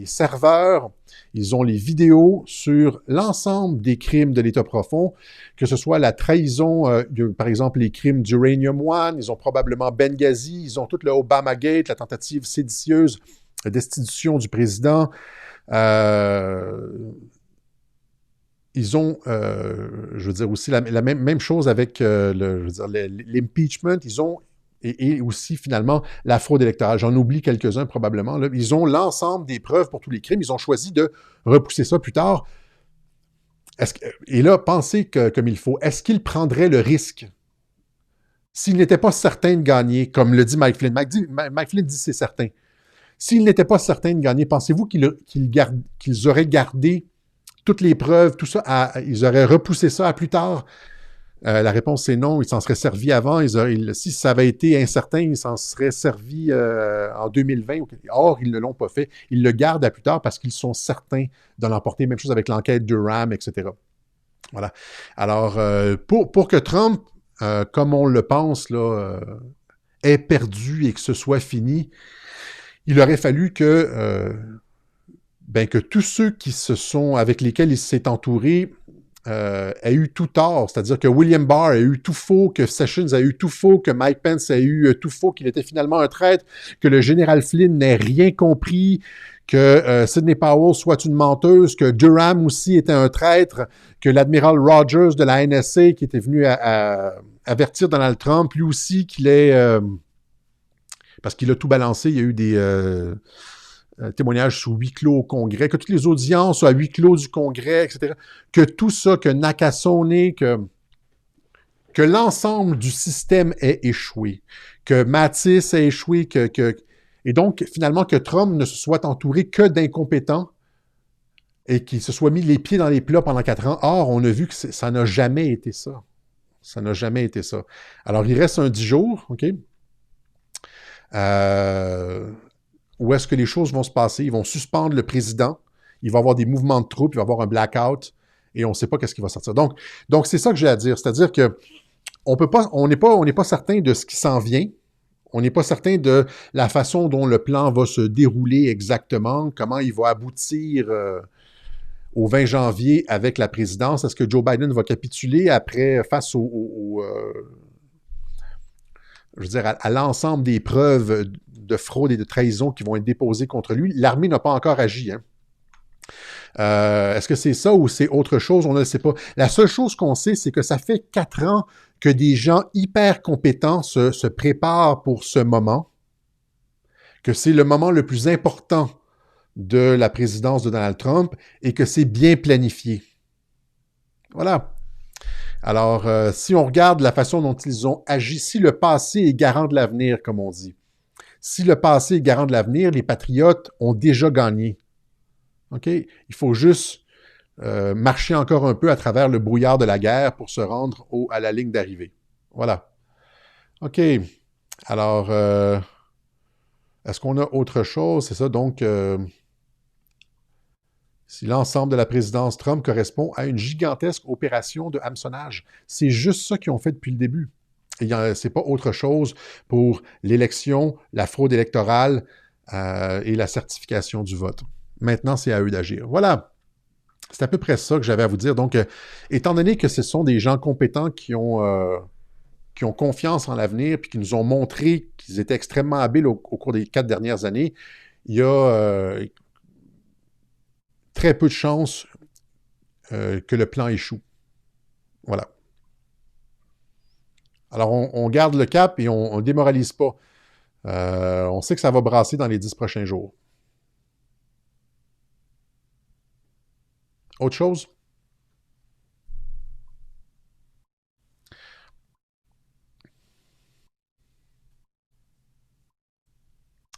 serveurs, ils ont les vidéos sur l'ensemble des crimes de l'État profond, que ce soit la trahison, par exemple les crimes d'Uranium One, ils ont probablement Benghazi, ils ont tout le Obamagate, la tentative séditieuse de destitution du président. Ils ont, je veux dire aussi, la même chose avec l'impeachment. Ils ont, et aussi finalement, la fraude électorale. J'en oublie quelques-uns probablement. Là. Ils ont l'ensemble des preuves pour tous les crimes. Ils ont choisi de repousser ça plus tard. Et là, pensez comme il faut. Est-ce qu'ils prendraient le risque s'ils n'étaient pas certains de gagner, comme le dit Mike Flynn? Mike Flynn dit c'est certain. S'ils n'étaient pas certains de gagner, pensez-vous qu'ils auraient gardé toutes les preuves, tout ça, ils auraient repoussé ça à plus tard? La réponse, c'est non. Ils s'en seraient servis avant. Si ça avait été incertain, ils s'en seraient servis en 2020. Or, ils ne l'ont pas fait. Ils le gardent à plus tard parce qu'ils sont certains de l'emporter. Même chose avec l'enquête Durham, etc. Voilà. Alors, pour que Trump, comme on le pense, là, ait perdu et que ce soit fini, il aurait fallu que tous ceux avec lesquels il s'est entouré aient eu tout tort. C'est-à-dire que William Barr a eu tout faux, que Sessions a eu tout faux, que Mike Pence a eu tout faux, qu'il était finalement un traître, que le général Flynn n'ait rien compris, que Sidney Powell soit une menteuse, que Durham aussi était un traître, que l'admiral Rogers de la NSA, qui était venu avertir Donald Trump, lui aussi qu'il est... parce qu'il a tout balancé, il y a eu des témoignages sous huis clos au Congrès, que toutes les audiences soient à huis clos du Congrès, etc. Que tout ça, que Nakasone, que l'ensemble du système ait échoué, que Mattis ait échoué, et donc, finalement, que Trump ne se soit entouré que d'incompétents et qu'il se soit mis les pieds dans les plats pendant 4 ans. Or, on a vu que ça n'a jamais été ça. Ça n'a jamais été ça. Alors, il reste un 10 jours, OK? Où est-ce que les choses vont se passer? Ils vont suspendre le président, il va y avoir des mouvements de troupes, il va y avoir un blackout, et on ne sait pas qu'est-ce qui va sortir. Donc c'est ça que j'ai à dire, c'est-à-dire que on n'est pas certain de ce qui s'en vient, on n'est pas certain de la façon dont le plan va se dérouler exactement, comment il va aboutir au 20 janvier avec la présidence. Est-ce que Joe Biden va capituler face je veux dire, à l'ensemble des preuves de fraude et de trahison qui vont être déposées contre lui? L'armée n'a pas encore agi. Hein? Est-ce que c'est ça ou c'est autre chose? On ne le sait pas. La seule chose qu'on sait, c'est que ça fait 4 ans que des gens hyper compétents se préparent pour ce moment, que c'est le moment le plus important de la présidence de Donald Trump et que c'est bien planifié. Voilà. Alors, si on regarde la façon dont ils ont agi, si le passé est garant de l'avenir, comme on dit, si le passé est garant de l'avenir, les Patriotes ont déjà gagné. OK? Il faut juste marcher encore un peu à travers le brouillard de la guerre pour se rendre à la ligne d'arrivée. Voilà. OK. Alors, est-ce qu'on a autre chose? C'est ça, donc, si l'ensemble de la présidence Trump correspond à une gigantesque opération de hameçonnage. C'est juste ça qu'ils ont fait depuis le début. C'est pas autre chose pour l'élection, la fraude électorale et la certification du vote. Maintenant, c'est à eux d'agir. Voilà. C'est à peu près ça que j'avais à vous dire. Donc, étant donné que ce sont des gens compétents qui ont confiance en l'avenir puis qui nous ont montré qu'ils étaient extrêmement habiles au cours des 4 dernières années, il y a très peu de chances que le plan échoue. Voilà. Alors, on garde le cap et on ne démoralise pas. On sait que ça va brasser dans les 10 prochains jours. Autre chose?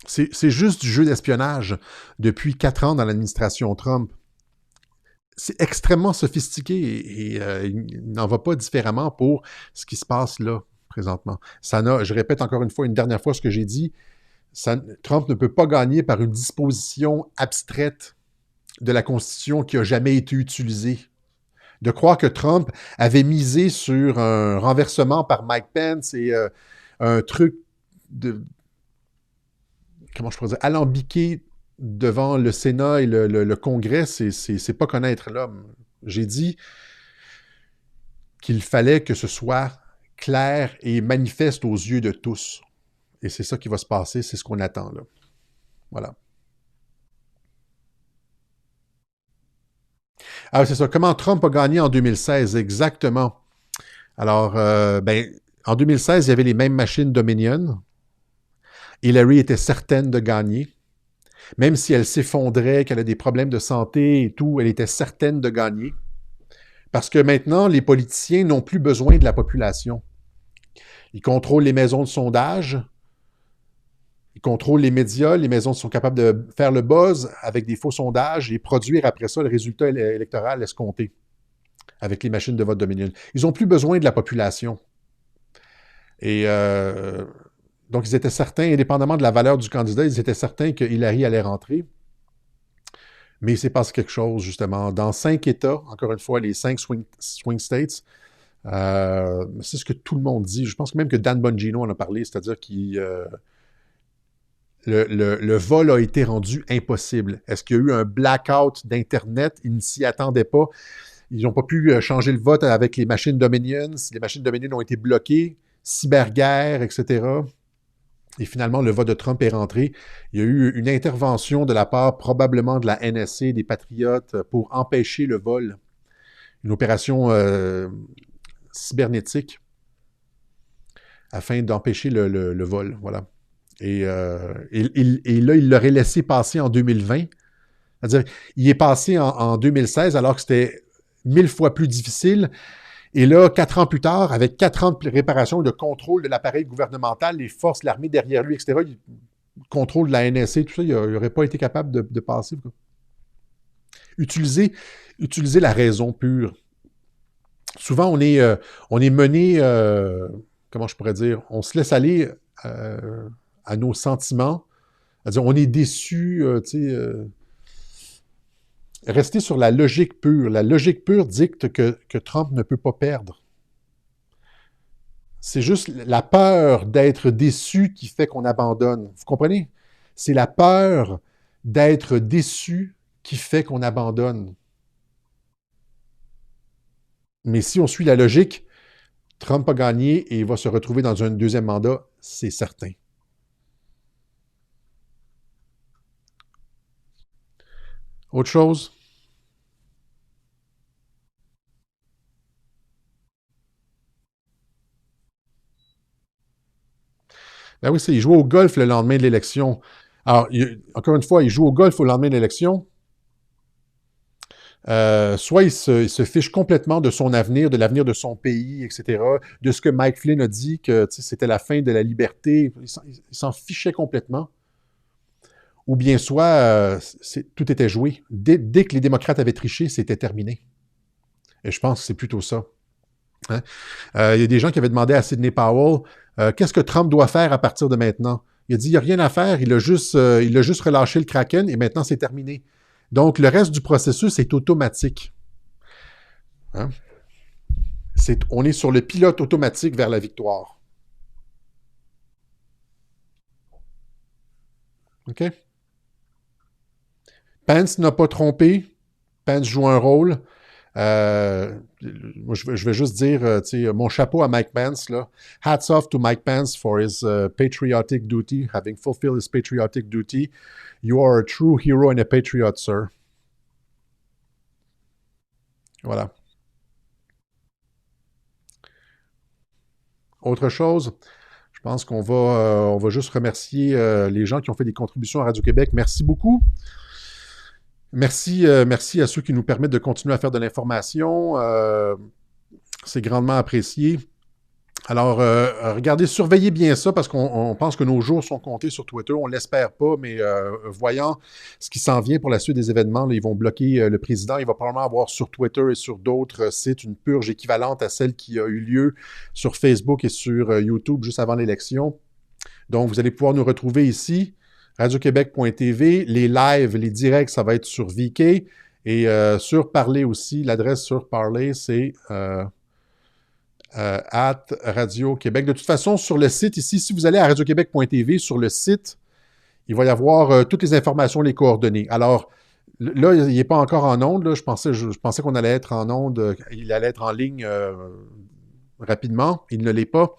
C'est juste du jeu d'espionnage depuis 4 ans dans l'administration Trump. C'est extrêmement sophistiqué et il n'en va pas différemment pour ce qui se passe là, présentement. Je répète encore une fois, une dernière fois ce que j'ai dit, Trump ne peut pas gagner par une disposition abstraite de la Constitution qui n'a jamais été utilisée. De croire que Trump avait misé sur un renversement par Mike Pence et un truc de, comment je pourrais dire, alambiqué devant le Sénat et le Congrès, c'est pas connaître l'homme. J'ai dit qu'il fallait que ce soit clair et manifeste aux yeux de tous. Et c'est ça qui va se passer, c'est ce qu'on attend là. Voilà. Ah, c'est ça. Comment Trump a gagné en 2016? Exactement. Alors, en 2016, il y avait les mêmes machines Dominion. Hillary était certaine de gagner. Même si elle s'effondrait, qu'elle a des problèmes de santé et tout, elle était certaine de gagner. Parce que maintenant, les politiciens n'ont plus besoin de la population. Ils contrôlent les maisons de sondage, ils contrôlent les médias, les maisons sont capables de faire le buzz avec des faux sondages et produire après ça le résultat électoral escompté avec les machines de vote Dominion. Ils n'ont plus besoin de la population. Et donc, ils étaient certains, indépendamment de la valeur du candidat, ils étaient certains que Hillary allait rentrer. Mais il s'est passé quelque chose, justement. Dans 5 États, encore une fois, les 5 swing states, c'est ce que tout le monde dit. Je pense même que Dan Bongino en a parlé, c'est-à-dire que le vol a été rendu impossible. Est-ce qu'il y a eu un blackout d'Internet? Ils ne s'y attendaient pas. Ils n'ont pas pu changer le vote avec les machines Dominion. Les machines Dominion ont été bloquées, cyberguerre, etc. Et finalement, le vote de Trump est rentré. Il y a eu une intervention de la part probablement de la NSA, des Patriotes, pour empêcher le vol. Une opération cybernétique afin d'empêcher le vol. Voilà. Et là, il l'aurait laissé passer en 2020. C'est-à-dire, il est passé en 2016 alors que c'était 1000 fois plus difficile. Et là, 4 ans plus tard, avec 4 ans de réparation et de contrôle de l'appareil gouvernemental, les forces, l'armée derrière lui, etc., le contrôle de la NSA, tout ça, il n'aurait pas été capable de passer. Utiliser la raison pure. Souvent, on est mené, comment je pourrais dire, on se laisse aller à nos sentiments. C'est-à-dire, on est déçu, rester sur la logique pure. La logique pure dicte que Trump ne peut pas perdre. C'est juste la peur d'être déçu qui fait qu'on abandonne. Vous comprenez? C'est la peur d'être déçu qui fait qu'on abandonne. Mais si on suit la logique, Trump a gagné et il va se retrouver dans un deuxième mandat, c'est certain. Autre chose? Ben oui, il jouait au golf le lendemain de l'élection. Alors, encore une fois, il joue au golf au lendemain de l'élection. Soit il se fiche complètement de son avenir, de l'avenir de son pays, etc., de ce que Mike Flynn a dit, que c'était la fin de la liberté. Il s'en fichait complètement. Ou bien soit, tout était joué. Dès que les démocrates avaient triché, c'était terminé. Et je pense que c'est plutôt ça. Hein? Il y a des gens qui avaient demandé à Sidney Powell, qu'est-ce que Trump doit faire à partir de maintenant? Il a dit, il n'y a rien à faire, il a juste relâché le Kraken et maintenant c'est terminé. Donc, le reste du processus est automatique. Hein? On est sur le pilote automatique vers la victoire. OK? Pence n'a pas trompé. Pence joue un rôle. Moi, je vais juste dire, mon chapeau à Mike Pence, là. Hats off to Mike Pence for his patriotic duty, having fulfilled his patriotic duty. You are a true hero and a patriot, sir. Voilà. Autre chose, je pense on va juste remercier les gens qui ont fait des contributions à Radio-Québec. Merci beaucoup. Merci à ceux qui nous permettent de continuer à faire de l'information. C'est grandement apprécié. Alors, regardez, surveillez bien ça parce qu'on pense que nos jours sont comptés sur Twitter. On ne l'espère pas, mais voyant ce qui s'en vient pour la suite des événements, là, ils vont bloquer le président. Il va probablement avoir sur Twitter et sur d'autres sites une purge équivalente à celle qui a eu lieu sur Facebook et sur YouTube juste avant l'élection. Donc, vous allez pouvoir nous retrouver ici, radioquebec.tv. Les lives, les directs, ça va être sur VK. Et sur Parler aussi, l'adresse sur Parler, c'est... Radio-Québec. De toute façon, sur le site ici, si vous allez à radioquebec.tv, sur le site, il va y avoir toutes les informations, les coordonnées. Alors, là, il n'est pas encore en onde. Là. Je pensais qu'on allait être en onde, il allait être en ligne rapidement. Il ne l'est pas.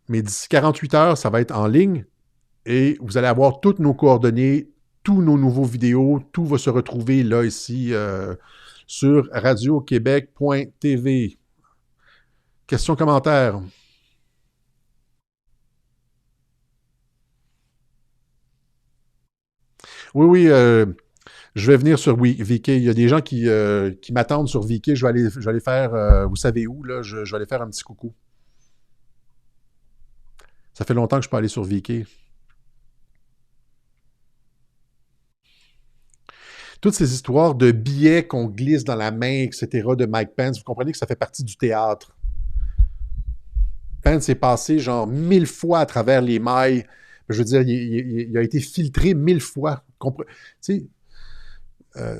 Mais d'ici 48 heures, ça va être en ligne et vous allez avoir toutes nos coordonnées, tous nos nouveaux vidéos, tout va se retrouver là, ici, sur radioquebec.tv. Questions, commentaires? Oui, je vais venir sur VK. Il y a des gens qui m'attendent sur VK. Je vais aller faire, vous savez où, là, je vais aller faire un petit coucou. Ça fait longtemps que je peux aller sur VK. Toutes ces histoires de billets qu'on glisse dans la main, etc., de Mike Pence, vous comprenez que ça fait partie du théâtre. Pence est passé genre 1000 fois à travers les mailles. Je veux dire, il a été filtré 1000 fois.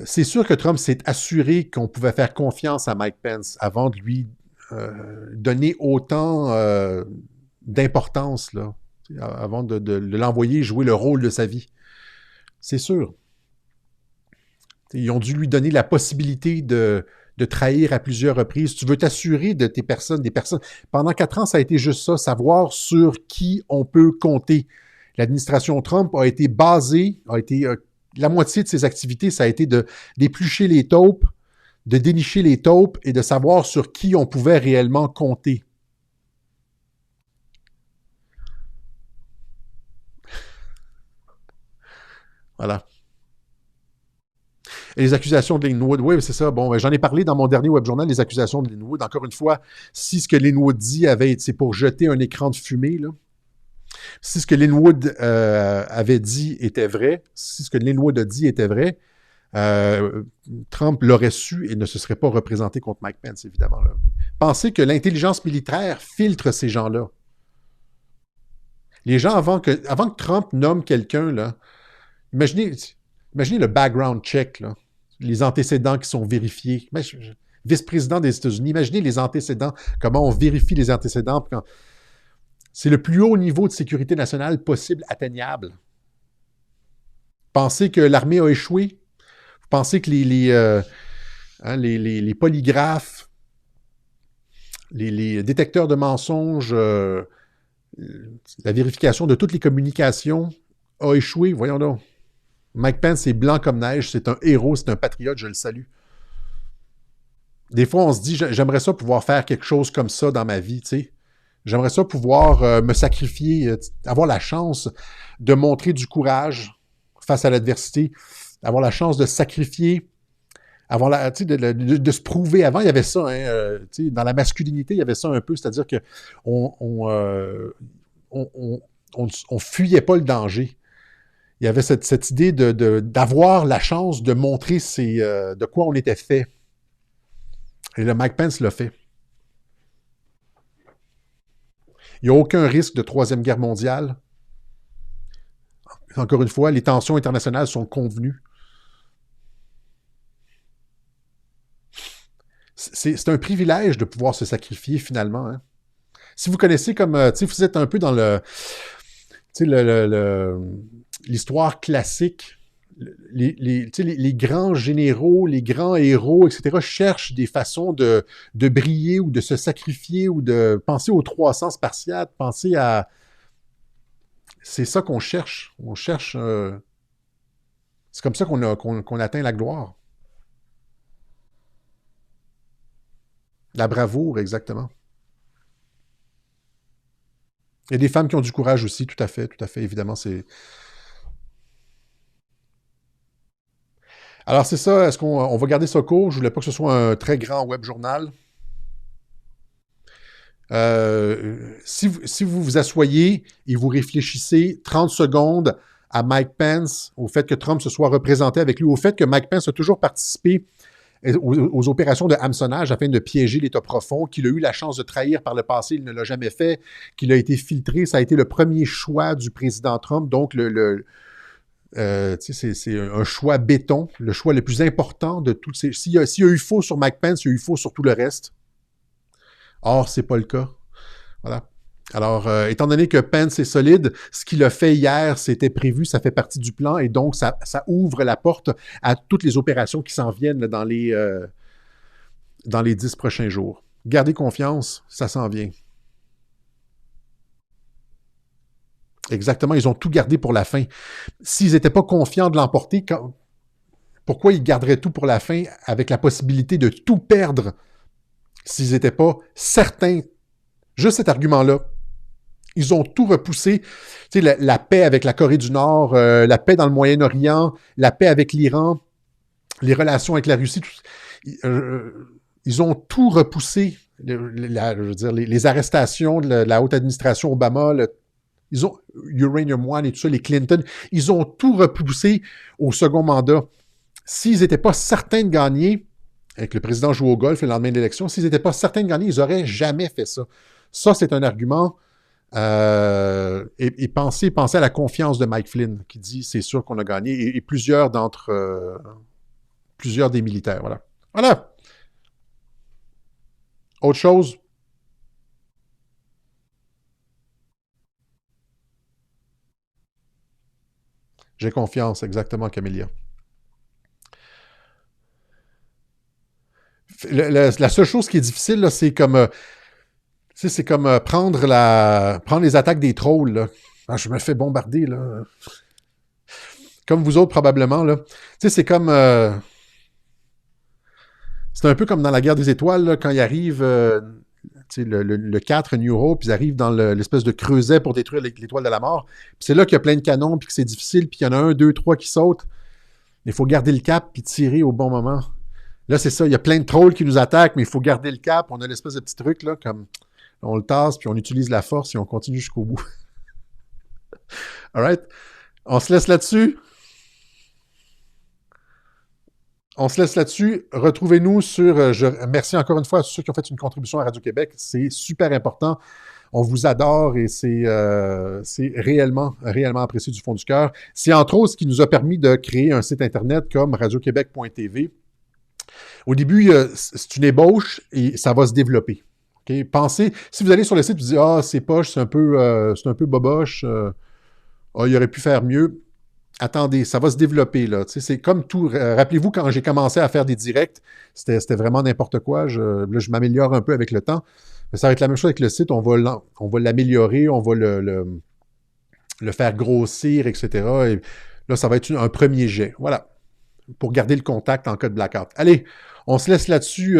C'est sûr que Trump s'est assuré qu'on pouvait faire confiance à Mike Pence avant de lui donner autant d'importance, là, avant de l'envoyer jouer le rôle de sa vie. C'est sûr. Ils ont dû lui donner la possibilité de trahir à plusieurs reprises. Tu veux t'assurer de tes personnes, des personnes. Pendant 4 ans, ça a été juste ça, savoir sur qui on peut compter. L'administration Trump a été basée, la moitié de ses activités, ça a été d'éplucher les taupes, de dénicher les taupes et de savoir sur qui on pouvait réellement compter. Voilà. Et les accusations de Linwood, oui, c'est ça. Bon, j'en ai parlé dans mon dernier webjournal, les accusations de Linwood. Encore une fois, si ce que Linwood dit c'est pour jeter un écran de fumée, là, si ce que Linwood avait dit était vrai, si ce que Linwood a dit était vrai, Trump l'aurait su et ne se serait pas représenté contre Mike Pence, évidemment. Là. Pensez que l'intelligence militaire filtre ces gens-là. Les gens, avant que Trump nomme quelqu'un, là, imaginez le background check, là, les antécédents qui sont vérifiés. Vice-président des États-Unis, imaginez les antécédents, comment on vérifie les antécédents. C'est le plus haut niveau de sécurité nationale possible atteignable. Pensez que l'armée a échoué? Vous pensez que les polygraphes, les détecteurs de mensonges, la vérification de toutes les communications a échoué? Voyons donc. Mike Pence est blanc comme neige, c'est un héros, c'est un patriote, je le salue. Des fois, on se dit, j'aimerais ça pouvoir faire quelque chose comme ça dans ma vie, tu sais. J'aimerais ça pouvoir me sacrifier, avoir la chance de montrer du courage face à l'adversité, avoir la chance de sacrifier, avoir de se prouver. Avant, il y avait ça, hein, dans la masculinité, il y avait ça un peu, c'est-à-dire que on fuyait pas le danger. Il y avait cette idée d'avoir la chance de montrer de quoi on était fait. Et le Mike Pence l'a fait. Il n'y a aucun risque de troisième guerre mondiale. Encore une fois, les tensions internationales sont convenues. C'est un privilège de pouvoir se sacrifier finalement. Hein. Si vous connaissez comme, vous êtes un peu dans l'histoire classique, les grands généraux, les grands héros, etc., cherchent des façons de briller ou de se sacrifier ou de penser aux 300 Spartiates, penser à... C'est ça qu'on cherche. On cherche... C'est comme ça qu'on atteint la gloire. La bravoure, exactement. Il y a des femmes qui ont du courage aussi, tout à fait, évidemment, c'est... Alors, c'est ça, est-ce qu'on va garder ça court? Je voulais pas que ce soit un très grand web journal. Si vous vous asseyez et vous réfléchissez 30 secondes à Mike Pence, au fait que Trump se soit représenté avec lui, au fait que Mike Pence a toujours participé aux opérations de hameçonnage afin de piéger l'État profond, qu'il a eu la chance de trahir par le passé, il ne l'a jamais fait, qu'il a été filtré, ça a été le premier choix du président Trump, donc c'est un choix béton, le choix le plus important de toutes ces... S'il y a eu faux sur Mike Pence, il y a eu faux sur tout le reste. Or, c'est pas le cas. Voilà. Alors, étant donné que Pence est solide, ce qu'il a fait hier, c'était prévu, ça fait partie du plan, et donc ça ouvre la porte à toutes les opérations qui s'en viennent là, dans les 10 prochains jours. Gardez confiance, ça s'en vient. Exactement, ils ont tout gardé pour la fin. S'ils n'étaient pas confiants de l'emporter, pourquoi ils garderaient tout pour la fin avec la possibilité de tout perdre s'ils n'étaient pas certains? Juste cet argument-là. Ils ont tout repoussé. Tu sais, la paix avec la Corée du Nord, la paix dans le Moyen-Orient, la paix avec l'Iran, les relations avec la Russie. Ils ont tout repoussé. Je veux dire, les arrestations de la haute administration Obama, ils ont Uranium One et tout ça, les Clinton, ils ont tout repoussé au second mandat. S'ils n'étaient pas certains de gagner, avec le président joue au golf le lendemain de l'élection, s'ils n'étaient pas certains de gagner, ils n'auraient jamais fait ça. Ça, c'est un argument. Et pensez à la confiance de Mike Flynn, qui dit c'est sûr qu'on a gagné, et plusieurs des militaires. Voilà. Voilà. Autre chose? J'ai confiance, exactement, Camélia. La seule chose qui est difficile, là, c'est comme... c'est comme prendre les attaques des trolls. Là. Ah, je me fais bombarder, là. Comme vous autres, probablement. Là. C'est comme... c'est un peu comme dans la guerre des étoiles, là, quand ils arrivent... le 4 New Hope, ils arrivent dans l'espèce de creuset pour détruire l'étoile de la mort. Puis c'est là qu'il y a plein de canons, puis que c'est difficile, puis il y en a 1, 2, 3 qui sautent. Il faut garder le cap, puis tirer au bon moment. Là, c'est ça, il y a plein de trolls qui nous attaquent, mais il faut garder le cap. On a l'espèce de petit truc, là, comme... On le tasse, puis on utilise la force et on continue jusqu'au bout. All right? On se laisse là-dessus. Retrouvez-nous sur... merci encore une fois à ceux qui ont fait une contribution à Radio-Québec. C'est super important. On vous adore et c'est réellement, réellement apprécié du fond du cœur. C'est entre autres ce qui nous a permis de créer un site Internet comme radioquebec.tv. Au début, c'est une ébauche et ça va se développer. Okay? Pensez, si vous allez sur le site et vous dites « Ah, c'est poche, c'est un peu boboche, il aurait pu faire mieux », attendez, ça va se développer. Là. C'est comme tout. Rappelez-vous, quand j'ai commencé à faire des directs, c'était vraiment n'importe quoi. Là, je m'améliore un peu avec le temps. Mais ça va être la même chose avec le site. On va l'améliorer, on va le faire grossir, etc. Et là, ça va être un premier jet. Voilà. Pour garder le contact en cas de blackout. Allez, on se laisse là-dessus.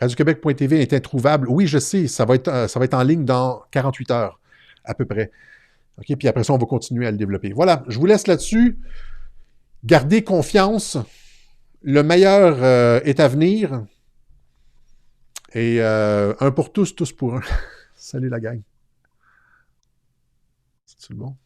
radioquebec.tv est introuvable. Oui, je sais, ça va être en ligne dans 48 heures, à peu près. OK, puis après ça, on va continuer à le développer. Voilà, je vous laisse là-dessus. Gardez confiance. Le meilleur est à venir. Et un pour tous, tous pour un. Salut la gang. C'est-tu le bon?